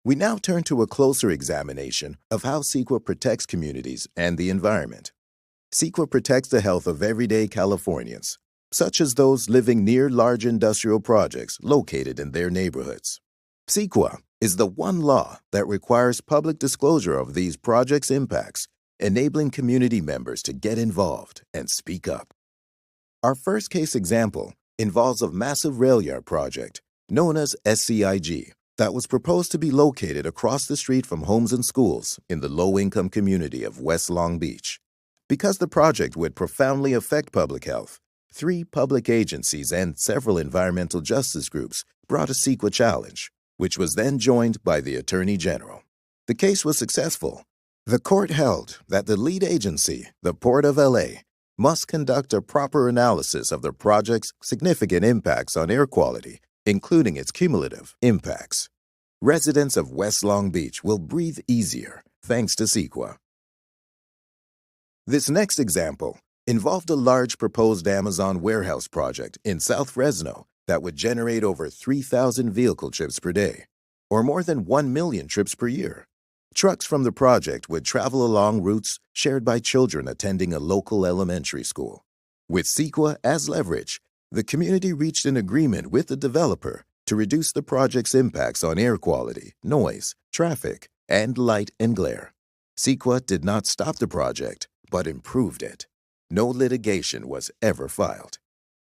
We now turn to a closer examination of how CEQA protects communities and the environment. CEQA protects the health of everyday Californians, such as those living near large industrial projects located in their neighborhoods. CEQA is the one law that requires public disclosure of these projects' impacts, enabling community members to get involved and speak up. Our first case example involves a massive rail yard project known as SCIG that was proposed to be located across the street from homes and schools in the low-income community of West Long Beach. Because the project would profoundly affect public health, 3 public agencies and several environmental justice groups brought a CEQA challenge, which was then joined by the Attorney General. The case was successful. The court held that the lead agency, the Port of LA, must conduct a proper analysis of the project's significant impacts on air quality, including its cumulative impacts. Residents of West Long Beach will breathe easier thanks to CEQA. This next example involved a large proposed Amazon warehouse project in South Fresno that would generate over 3,000 vehicle trips per day, or more than 1 million trips per year. Trucks from the project would travel along routes shared by children attending a local elementary school. With CEQA as leverage, the community reached an agreement with the developer to reduce the project's impacts on air quality, noise, traffic, and light and glare. CEQA did not stop the project, but improved it. No litigation was ever filed.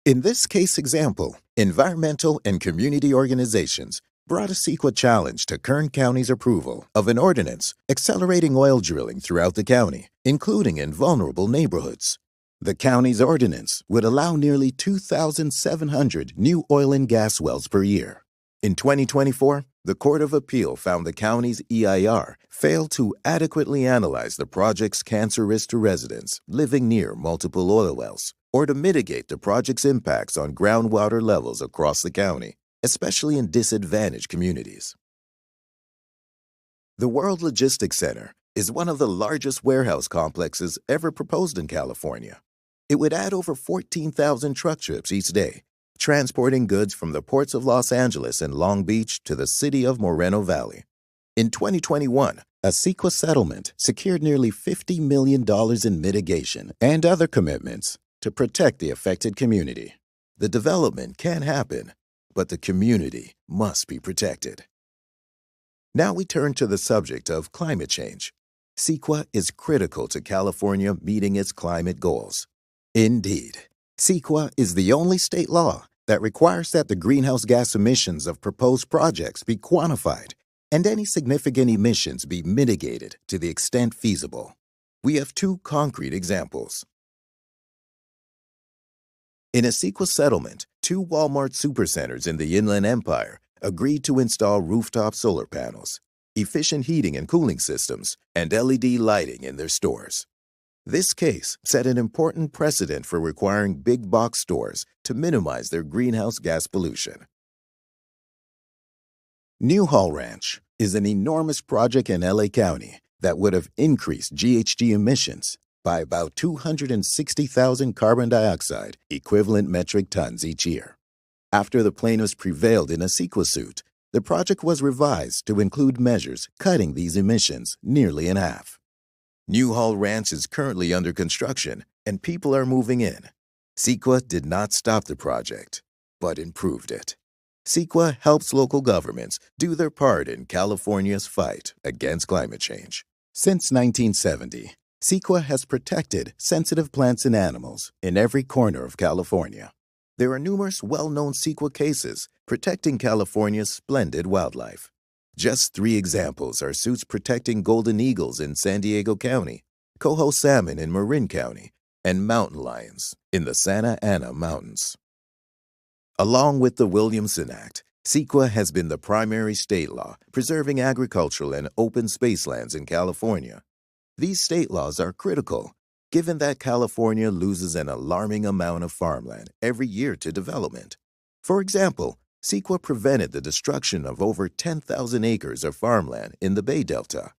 In this case example, environmental and community organizations brought a CEQA challenge to Kern County's approval of an ordinance accelerating oil drilling throughout the county, including in vulnerable neighborhoods. The county's ordinance would allow nearly 2,700 new oil and gas wells per year. In 2024, the Court of Appeal found the county's EIR failed to adequately analyze the project's cancer risk to residents living near multiple oil wells, or to mitigate the project's impacts on groundwater levels across the county, especially in disadvantaged communities. The World Logistics Center is one of the largest warehouse complexes ever proposed in California. It would add over 14,000 truck trips each day, transporting goods from the ports of Los Angeles and Long Beach to the city of Moreno Valley. In 2021, a CEQA settlement secured nearly $50 million in mitigation and other commitments to protect the affected community. The development can happen, but the community must be protected. Now we turn to the subject of climate change. CEQA is critical to California meeting its climate goals. Indeed, CEQA is the only state law that requires that the greenhouse gas emissions of proposed projects be quantified and any significant emissions be mitigated to the extent feasible. We have 2 concrete examples. In a CEQA settlement, 2 Walmart supercenters in the Inland Empire agreed to install rooftop solar panels, efficient heating and cooling systems, and LED lighting in their stores. This case set an important precedent for requiring big box stores to minimize their greenhouse gas pollution. Newhall Ranch is an enormous project in LA County that would have increased GHG emissions by about 260,000 carbon dioxide equivalent metric tons each year. After the plaintiffs prevailed in a CEQA suit, the project was revised to include measures cutting these emissions nearly in half. Newhall Ranch is currently under construction and people are moving in. CEQA did not stop the project, but improved it. CEQA helps local governments do their part in California's fight against climate change. Since 1970, CEQA has protected sensitive plants and animals in every corner of California. There are numerous well-known CEQA cases protecting California's splendid wildlife. Just 3 examples are suits protecting golden eagles in San Diego County, coho salmon in Marin County, and mountain lions in the Santa Ana Mountains. Along with the Williamson Act, CEQA has been the primary state law preserving agricultural and open space lands in California. These state laws are critical, given that California loses an alarming amount of farmland every year to development. For example, CEQA prevented the destruction of over 10,000 acres of farmland in the Bay Delta.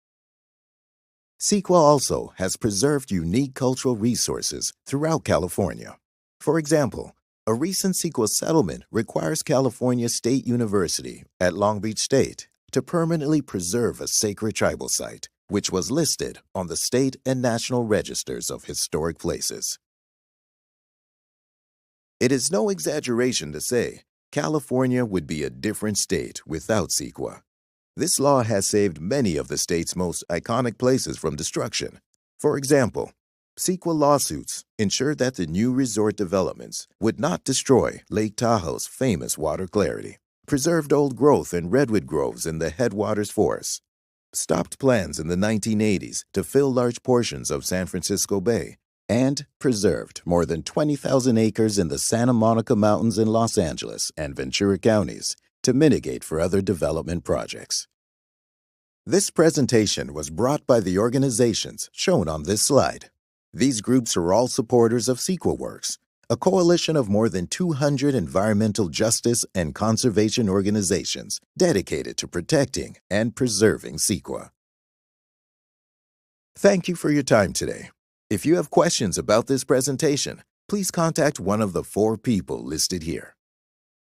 CEQA also has preserved unique cultural resources throughout California. For example, a recent CEQA settlement requires California State University at Long Beach State to permanently preserve a sacred tribal site, which was listed on the state and national registers of historic places. It is no exaggeration to say California would be a different state without CEQA. This law has saved many of the state's most iconic places from destruction. For example, CEQA lawsuits ensured that the new resort developments would not destroy Lake Tahoe's famous water clarity, preserved old growth and redwood groves in the headwaters forests, stopped plans in the 1980s to fill large portions of San Francisco Bay, and preserved more than 20,000 acres in the Santa Monica Mountains in Los Angeles and Ventura counties to mitigate for other development projects. This presentation was brought by the organizations shown on this slide. These groups are all supporters of CEQA Works, a coalition of more than 200 environmental justice and conservation organizations dedicated to protecting and preserving CEQA. Thank you for your time today. If you have questions about this presentation, please contact one of the 4 people listed here.